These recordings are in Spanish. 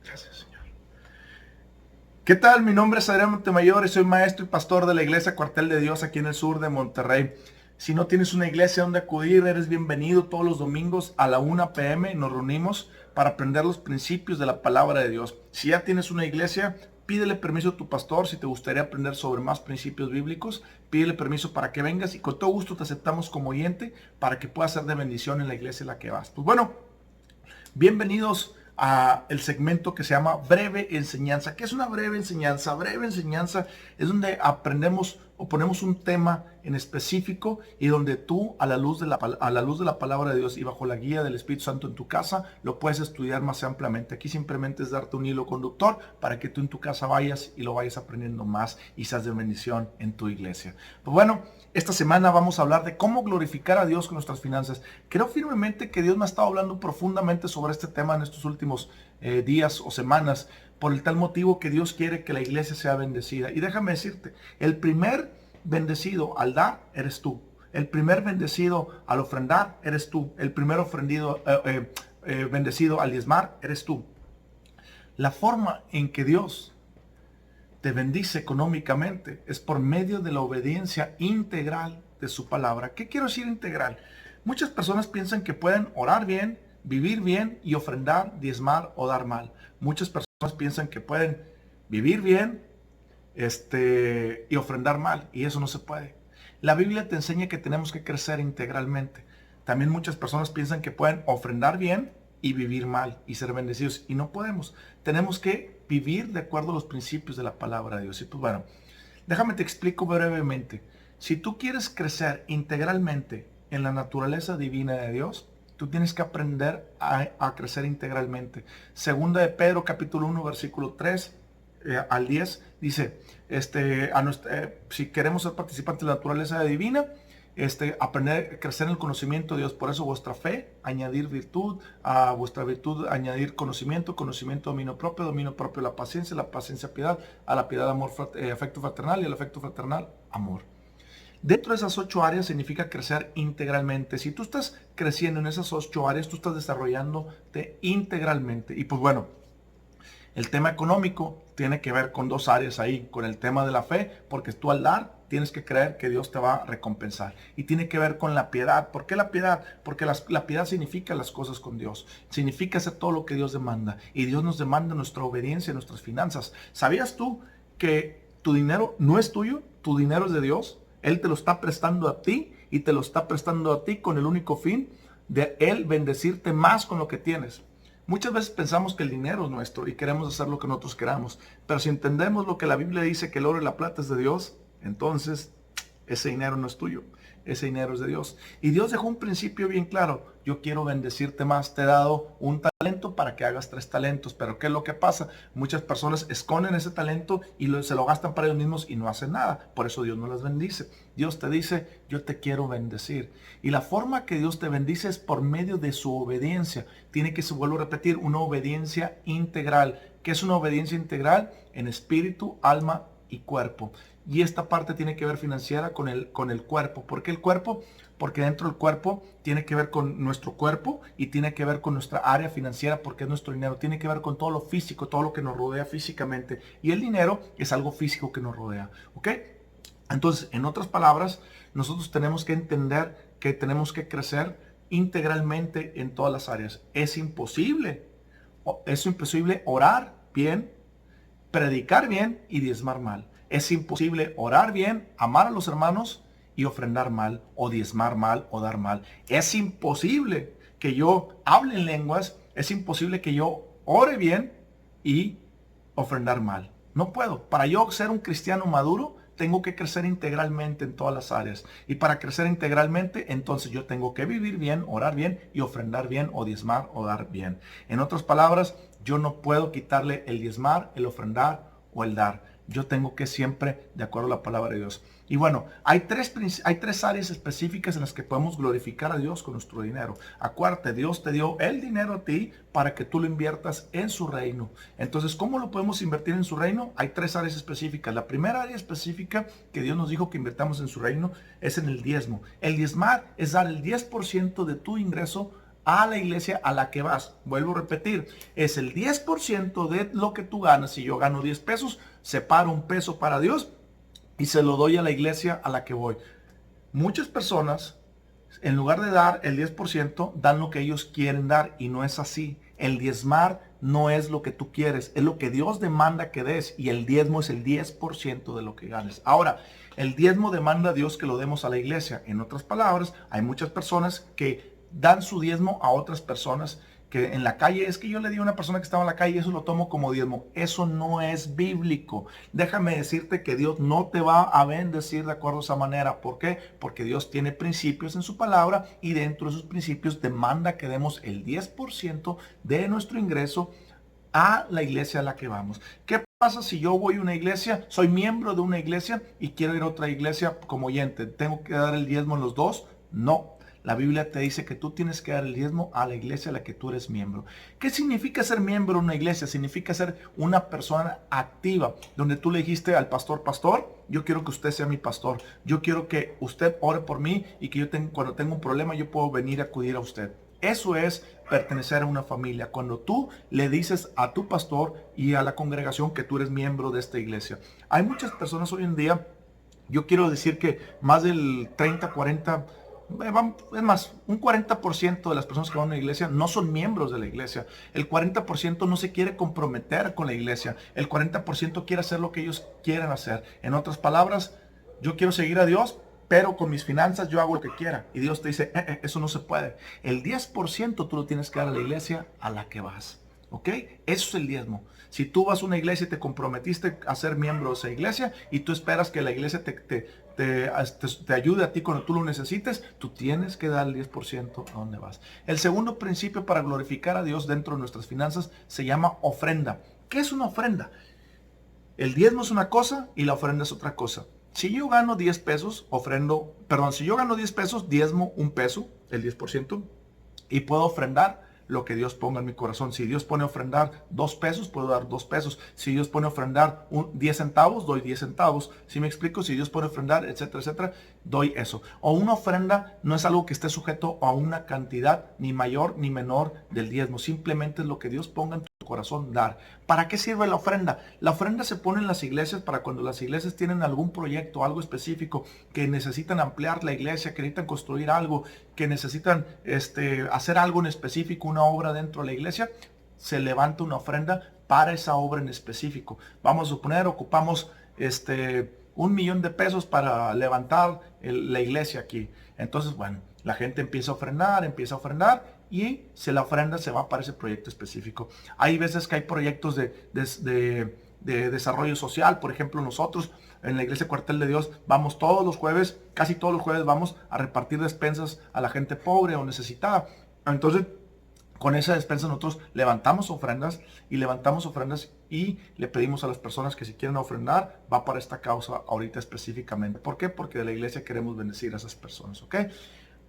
Gracias, Señor. ¿Qué tal? Mi nombre es Adrián Montemayor y soy maestro y pastor de la Iglesia Cuartel de Dios aquí en el sur de Monterrey. Si no tienes una iglesia donde acudir, eres bienvenido. Todos los domingos a la 1 p.m. nos reunimos para aprender los principios de la palabra de Dios. Si ya tienes una iglesia, pídele permiso a tu pastor si te gustaría aprender sobre más principios bíblicos. Pídele permiso para que vengas y con todo gusto te aceptamos como oyente para que puedas ser de bendición en la iglesia en la que vas. Pues bueno, bienvenidos a el segmento que se llama Breve Enseñanza. ¿Qué es una breve enseñanza? Breve enseñanza es donde aprendemos o ponemos un tema en específico y donde tú a la luz de la palabra de Dios y bajo la guía del Espíritu Santo en tu casa lo puedes estudiar más ampliamente. Aquí simplemente es darte un hilo conductor para que tú en tu casa vayas y lo vayas aprendiendo más y seas de bendición en tu iglesia. Pues bueno, esta semana vamos a hablar de cómo glorificar a Dios con nuestras finanzas. Creo firmemente que Dios me ha estado hablando profundamente sobre este tema en estos últimos días o semanas, por el tal motivo que Dios quiere que la iglesia sea bendecida. Y déjame decirte, el primer bendecido al dar eres tú. El primer bendecido al ofrendar eres tú. El primer bendecido al diezmar eres tú. La forma en que Dios te bendice económicamente es por medio de la obediencia integral de su palabra. ¿Qué quiero decir integral? Muchas personas piensan que pueden orar bien, vivir bien y ofrendar, diezmar o dar mal. Muchas personas piensan que pueden vivir bien y ofrendar mal, y eso no se puede. La Biblia te enseña que tenemos que crecer integralmente. También muchas personas piensan que pueden ofrendar bien y vivir mal y ser bendecidos, y no podemos. Tenemos que vivir de acuerdo a los principios de la palabra de Dios. Y pues bueno, déjame te explico brevemente. Si tú quieres crecer integralmente en la naturaleza divina de Dios, tú tienes que aprender a crecer integralmente. Segunda de Pedro capítulo 1 versículo 3 al 10 dice, si queremos ser participantes de la naturaleza divina, aprender a crecer en el conocimiento de Dios. Por eso vuestra fe, añadir virtud, a vuestra virtud añadir conocimiento, conocimiento dominio propio la paciencia piedad, a la piedad amor, afecto fraternal, y al afecto fraternal amor. Dentro de esas 8 áreas significa crecer integralmente. Si tú estás creciendo en esas 8 áreas, tú estás desarrollándote integralmente. Y pues bueno, el tema económico tiene que ver con 2 áreas ahí, con el tema de la fe, porque tú al dar tienes que creer que Dios te va a recompensar. Y tiene que ver con la piedad. ¿Por qué la piedad? Porque la piedad significa las cosas con Dios. Significa hacer todo lo que Dios demanda. Y Dios nos demanda nuestra obediencia, nuestras finanzas. ¿Sabías tú que tu dinero no es tuyo? Tu dinero es de Dios. Él te lo está prestando a ti y te lo está prestando a ti con el único fin de Él bendecirte más con lo que tienes. Muchas veces pensamos que el dinero es nuestro y queremos hacer lo que nosotros queramos. Pero si entendemos lo que la Biblia dice, que el oro y la plata es de Dios, entonces ese dinero no es tuyo. Ese dinero es de Dios. Y Dios dejó un principio bien claro. Yo quiero bendecirte más. Te he dado un talento para que hagas 3 talentos. Pero ¿qué es lo que pasa? Muchas personas esconden ese talento y se lo gastan para ellos mismos y no hacen nada. Por eso Dios no las bendice. Dios te dice, yo te quiero bendecir. Y la forma que Dios te bendice es por medio de su obediencia. Tiene que, se vuelvo a repetir, una obediencia integral. ¿Qué es una obediencia integral? En espíritu, alma y cuerpo. Y esta parte tiene que ver financiera con el cuerpo. ¿Por qué el cuerpo? Porque dentro del cuerpo tiene que ver con nuestro cuerpo y tiene que ver con nuestra área financiera porque es nuestro dinero. Tiene que ver con todo lo físico, todo lo que nos rodea físicamente. Y el dinero es algo físico que nos rodea. ¿Ok? Entonces, en otras palabras, nosotros tenemos que entender que tenemos que crecer integralmente en todas las áreas. Es imposible orar bien, predicar bien y diezmar mal. Es imposible orar bien, amar a los hermanos y ofrendar mal, o diezmar mal, o dar mal. Es imposible que yo hable en lenguas, es imposible que yo ore bien y ofrendar mal. No puedo. Para yo ser un cristiano maduro, tengo que crecer integralmente en todas las áreas. Y para crecer integralmente, entonces yo tengo que vivir bien, orar bien y ofrendar bien, o diezmar o dar bien. En otras palabras, yo no puedo quitarle el diezmar, el ofrendar o el dar. Yo tengo que siempre de acuerdo a la palabra de Dios. Y bueno, hay tres áreas específicas en las que podemos glorificar a Dios con nuestro dinero. Acuérdate, Dios te dio el dinero a ti para que tú lo inviertas en su reino. Entonces, ¿cómo lo podemos invertir en su reino? Hay 3 áreas específicas. La primera área específica que Dios nos dijo que invertamos en su reino es en el diezmo. El diezmar es dar el 10% de tu ingreso a la iglesia a la que vas. Vuelvo a repetir, es el 10% de lo que tú ganas. Si yo gano 10 pesos, separo un peso para Dios y se lo doy a la iglesia a la que voy. Muchas personas, en lugar de dar el 10%, dan lo que ellos quieren dar, y no es así. El diezmar no es lo que tú quieres, es lo que Dios demanda que des, y el diezmo es el 10% de lo que ganes. Ahora, el diezmo demanda a Dios que lo demos a la iglesia. En otras palabras, hay muchas personas que dan su diezmo a otras personas que en la calle, es que yo le di a una persona que estaba en la calle, eso lo tomo como diezmo. Eso no es bíblico. Déjame decirte que Dios no te va a bendecir de acuerdo a esa manera. ¿Por qué? Porque Dios tiene principios en su palabra, y dentro de esos principios demanda que demos el 10% de nuestro ingreso a la iglesia a la que vamos. ¿Qué pasa si yo voy a una iglesia, soy miembro de una iglesia y quiero ir a otra iglesia como oyente? ¿Tengo que dar el diezmo en los dos? No. La Biblia te dice que tú tienes que dar el diezmo a la iglesia a la que tú eres miembro. ¿Qué significa ser miembro de una iglesia? Significa ser una persona activa, donde tú le dijiste al pastor, pastor, yo quiero que usted sea mi pastor. Yo quiero que usted ore por mí, y que cuando tengo un problema yo puedo venir a acudir a usted. Eso es pertenecer a una familia, cuando tú le dices a tu pastor y a la congregación que tú eres miembro de esta iglesia. Hay muchas personas hoy en día, yo quiero decir que más del 30, 40, es más, un 40% de las personas que van a una iglesia no son miembros de la iglesia. El 40% no se quiere comprometer con la iglesia. El 40% quiere hacer lo que ellos quieren hacer. En otras palabras, yo quiero seguir a Dios, pero con mis finanzas yo hago lo que quiera. Y Dios te dice, eso no se puede. El 10% tú lo tienes que dar a la iglesia a la que vas. ¿Ok? Eso es el diezmo. Si tú vas a una iglesia y te comprometiste a ser miembro de esa iglesia, y tú esperas que la iglesia te ayude a ti cuando tú lo necesites, tú tienes que dar el 10% a donde vas. El segundo principio para glorificar a Dios dentro de nuestras finanzas se llama ofrenda. ¿Qué es una ofrenda? El diezmo es una cosa y la ofrenda es otra cosa. Si yo gano 10 pesos, si yo gano 10 pesos, diezmo un peso, el 10%, y puedo ofrendar lo que Dios ponga en mi corazón. Si Dios pone a ofrendar 2 pesos, puedo dar 2 pesos. Si Dios pone a ofrendar 10 centavos, doy 10 centavos. ¿Sí me explico? Si Dios pone a ofrendar, etcétera, etcétera, doy eso. O una ofrenda no es algo que esté sujeto a una cantidad ni mayor ni menor del diezmo. Simplemente es lo que Dios ponga en tu corazón dar. ¿Para qué sirve la ofrenda? La ofrenda se pone en las iglesias para cuando las iglesias tienen algún proyecto, algo específico, que necesitan ampliar la iglesia, que necesitan construir algo, que necesitan hacer algo en específico, una obra dentro de la iglesia. Se levanta una ofrenda para esa obra en específico. Vamos a suponer, ocupamos $1,000,000 para levantar la iglesia aquí. Entonces, bueno, la gente empieza a ofrendar, y la ofrenda se va para ese proyecto específico. Hay veces que hay proyectos de desarrollo social. Por ejemplo, nosotros en la Iglesia Cuartel de Dios vamos todos los jueves, casi todos los jueves vamos a repartir despensas a la gente pobre o necesitada. Entonces, con esa despensa nosotros levantamos ofrendas y le pedimos a las personas que si quieren ofrendar, va para esta causa ahorita específicamente. ¿Por qué? Porque de la iglesia queremos bendecir a esas personas, ¿ok?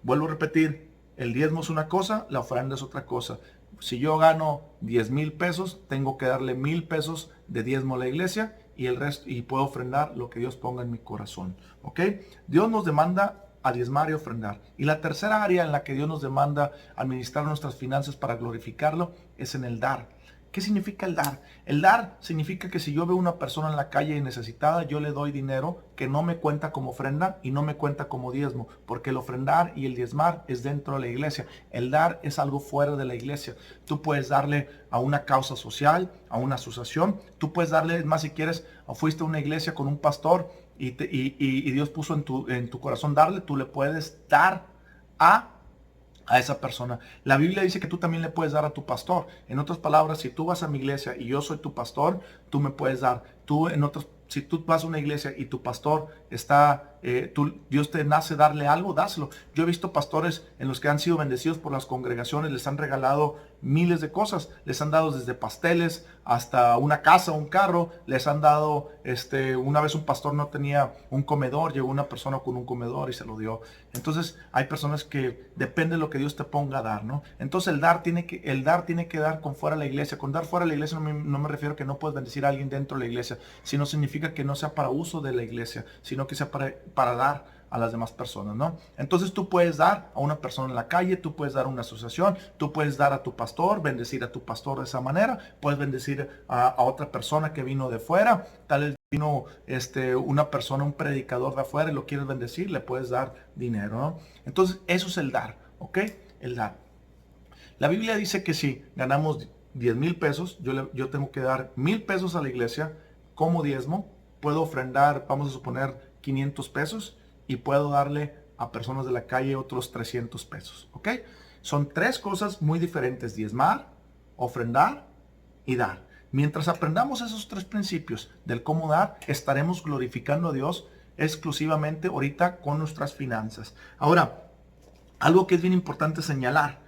Vuelvo a repetir, el diezmo es una cosa, la ofrenda es otra cosa. Si yo gano 10,000 pesos, tengo que darle 1,000 pesos de diezmo a la iglesia, y el resto, y puedo ofrendar lo que Dios ponga en mi corazón, ¿ok? Dios nos demanda a diezmar y ofrendar. Y la tercera área en la que Dios nos demanda administrar nuestras finanzas para glorificarlo es en el dar. ¿Qué significa el dar? El dar significa que si yo veo una persona en la calle necesitada, yo le doy dinero que no me cuenta como ofrenda y no me cuenta como diezmo, porque el ofrendar y el diezmar es dentro de la iglesia. El dar es algo fuera de la iglesia. Tú puedes darle a una causa social, a una asociación. Tú puedes darle, más si quieres, o fuiste a una iglesia con un pastor y Dios puso en tu corazón darle, tú le puedes dar a esa persona. La Biblia dice que tú también le puedes dar a tu pastor. En otras palabras, si tú vas a mi iglesia y yo soy tu pastor, tú me puedes dar. Si tú vas a una iglesia y tu pastor está, Dios te nace darle algo, dáselo. Yo he visto pastores en los que han sido bendecidos por las congregaciones, les han regalado miles de cosas, les han dado desde pasteles hasta una casa, un carro, les han dado, una vez un pastor no tenía un comedor, llegó una persona con un comedor y se lo dio. Entonces hay personas que depende de lo que Dios te ponga a dar, ¿no? Entonces el dar tiene que dar con fuera de la iglesia. Con dar fuera de la iglesia no me refiero a que no puedes bendecir a alguien dentro de la iglesia, sino significa que no sea para uso de la iglesia, sino que sea para dar a las demás personas, ¿no? Entonces tú puedes dar a una persona en la calle, tú puedes dar a una asociación, tú puedes dar a tu pastor, bendecir a tu pastor de esa manera, puedes bendecir a otra persona que vino de fuera, tal vez vino una persona, un predicador de afuera y lo quieres bendecir, le puedes dar dinero, ¿no? Entonces eso es el dar, ¿ok? El dar. La Biblia dice que si ganamos 10,000 pesos, yo tengo que dar 1,000 pesos a la iglesia como diezmo, puedo ofrendar, vamos a suponer, 500 pesos y puedo darle a personas de la calle otros 300 pesos, ¿ok? Son tres cosas muy diferentes: diezmar, ofrendar y dar. Mientras aprendamos esos tres principios del cómo dar, estaremos glorificando a Dios exclusivamente ahorita con nuestras finanzas. Ahora, algo que es bien importante señalar,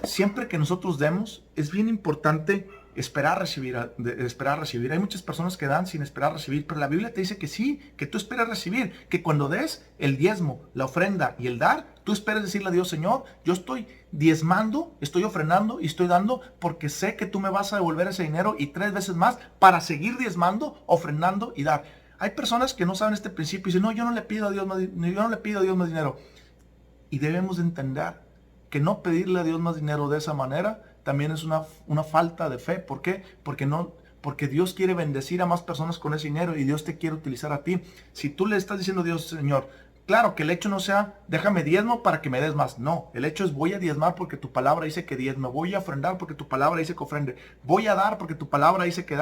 siempre que nosotros demos, es bien importante esperar recibir. Hay muchas personas que dan sin esperar recibir, pero la Biblia te dice que sí, que tú esperas recibir, que cuando des el diezmo, la ofrenda y el dar, tú esperes decirle a Dios: Señor, yo estoy diezmando, estoy ofrendando y estoy dando porque sé que tú me vas a devolver ese dinero y 3 veces más para seguir diezmando, ofrendando y dar. Hay personas que no saben este principio y dicen: no, yo no le pido a Dios más dinero. Y debemos de entender que no pedirle a Dios más dinero de esa manera también es una falta de fe. ¿Por qué? Porque Dios quiere bendecir a más personas con ese dinero y Dios te quiere utilizar a ti. Si tú le estás diciendo a Dios: Señor, claro que el hecho no sea déjame diezmo para que me des más. No, el hecho es: voy a diezmar porque tu palabra dice que diezme. Voy a ofrendar porque tu palabra dice que ofrende. Voy a dar porque tu palabra dice que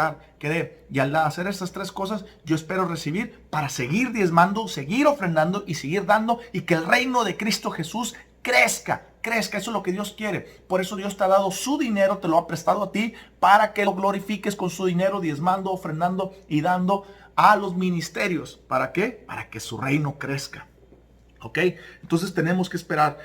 dé. Y al hacer estas tres cosas, yo espero recibir para seguir diezmando, seguir ofrendando y seguir dando, y que el reino de Cristo Jesús crezca. Eso es lo que Dios quiere. Por eso Dios te ha dado su dinero, te lo ha prestado a ti, para que lo glorifiques con su dinero, diezmando, ofrendando y dando a los ministerios. ¿Para qué? Para que su reino crezca. ¿Ok? Entonces tenemos que esperar.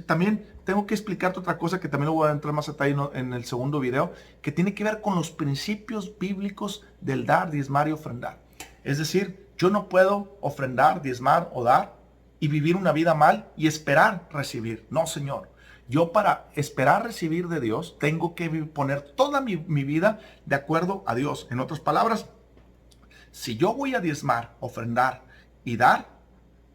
También tengo que explicarte otra cosa que también lo voy a entrar más a detalle en el segundo video, que tiene que ver con los principios bíblicos del dar, diezmar y ofrendar. Es decir, yo no puedo ofrendar, diezmar o dar y vivir una vida mal y esperar recibir. No, Señor. Yo, para esperar recibir de Dios, tengo que poner toda mi vida de acuerdo a Dios. En otras palabras, si yo voy a diezmar, ofrendar y dar,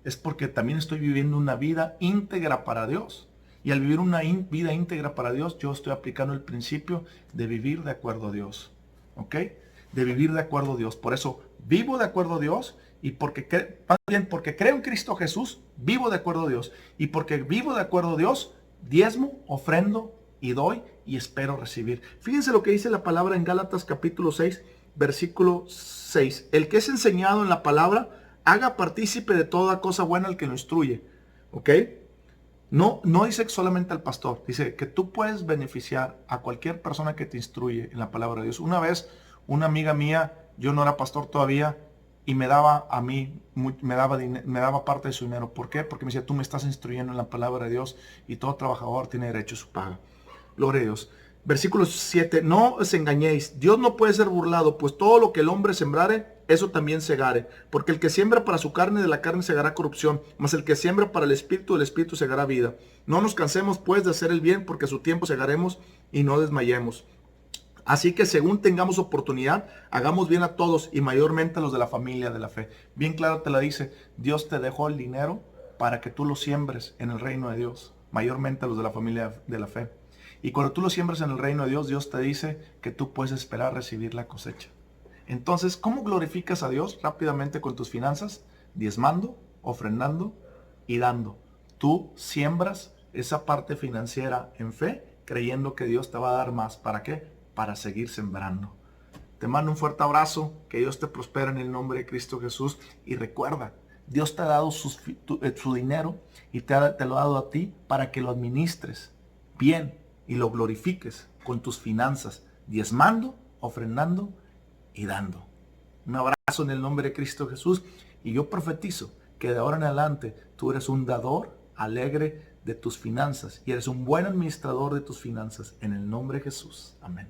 es porque también estoy viviendo una vida íntegra para Dios. Y al vivir una vida íntegra para Dios, yo estoy aplicando el principio de vivir de acuerdo a Dios. ¿Ok? De vivir de acuerdo a Dios. Por eso vivo de acuerdo a Dios, y porque creo en Cristo Jesús, vivo de acuerdo a Dios. Y porque vivo de acuerdo a Dios, diezmo, ofrendo y doy y espero recibir. Fíjense lo que dice la palabra en Gálatas capítulo 6, versículo 6. El que es enseñado en la palabra, haga partícipe de toda cosa buena al que lo instruye. ¿Ok? No dice solamente al pastor. Dice que tú puedes beneficiar a cualquier persona que te instruye en la palabra de Dios. Una vez, una amiga mía, yo no era pastor todavía, y me daba a mí, me daba parte de su dinero. ¿Por qué? Porque me decía: tú me estás instruyendo en la palabra de Dios y todo trabajador tiene derecho a su paga. Gloria a Dios. Versículo 7. No os engañéis, Dios no puede ser burlado, pues todo lo que el hombre sembrare, eso también segare. Porque el que siembra para su carne, de la carne segará corrupción, mas el que siembra para el espíritu, del espíritu segará vida. No nos cansemos pues de hacer el bien, porque a su tiempo segaremos y no desmayemos. Así que según tengamos oportunidad, hagamos bien a todos y mayormente a los de la familia de la fe. Bien claro te la dice: Dios te dejó el dinero para que tú lo siembres en el reino de Dios, mayormente a los de la familia de la fe. Y cuando tú lo siembres en el reino de Dios, Dios te dice que tú puedes esperar recibir la cosecha. Entonces, ¿cómo glorificas a Dios? Rápidamente, con tus finanzas: diezmando, ofrendando y dando. Tú siembras esa parte financiera en fe, creyendo que Dios te va a dar más. ¿Para qué? Para seguir sembrando. Te mando un fuerte abrazo, que Dios te prospere en el nombre de Cristo Jesús. Y recuerda, Dios te ha dado su dinero y te lo ha dado a ti para que lo administres bien y lo glorifiques con tus finanzas, diezmando, ofrendando y dando. Un abrazo en el nombre de Cristo Jesús, y yo profetizo que de ahora en adelante tú eres un dador alegre de tus finanzas y eres un buen administrador de tus finanzas en el nombre de Jesús. Amén.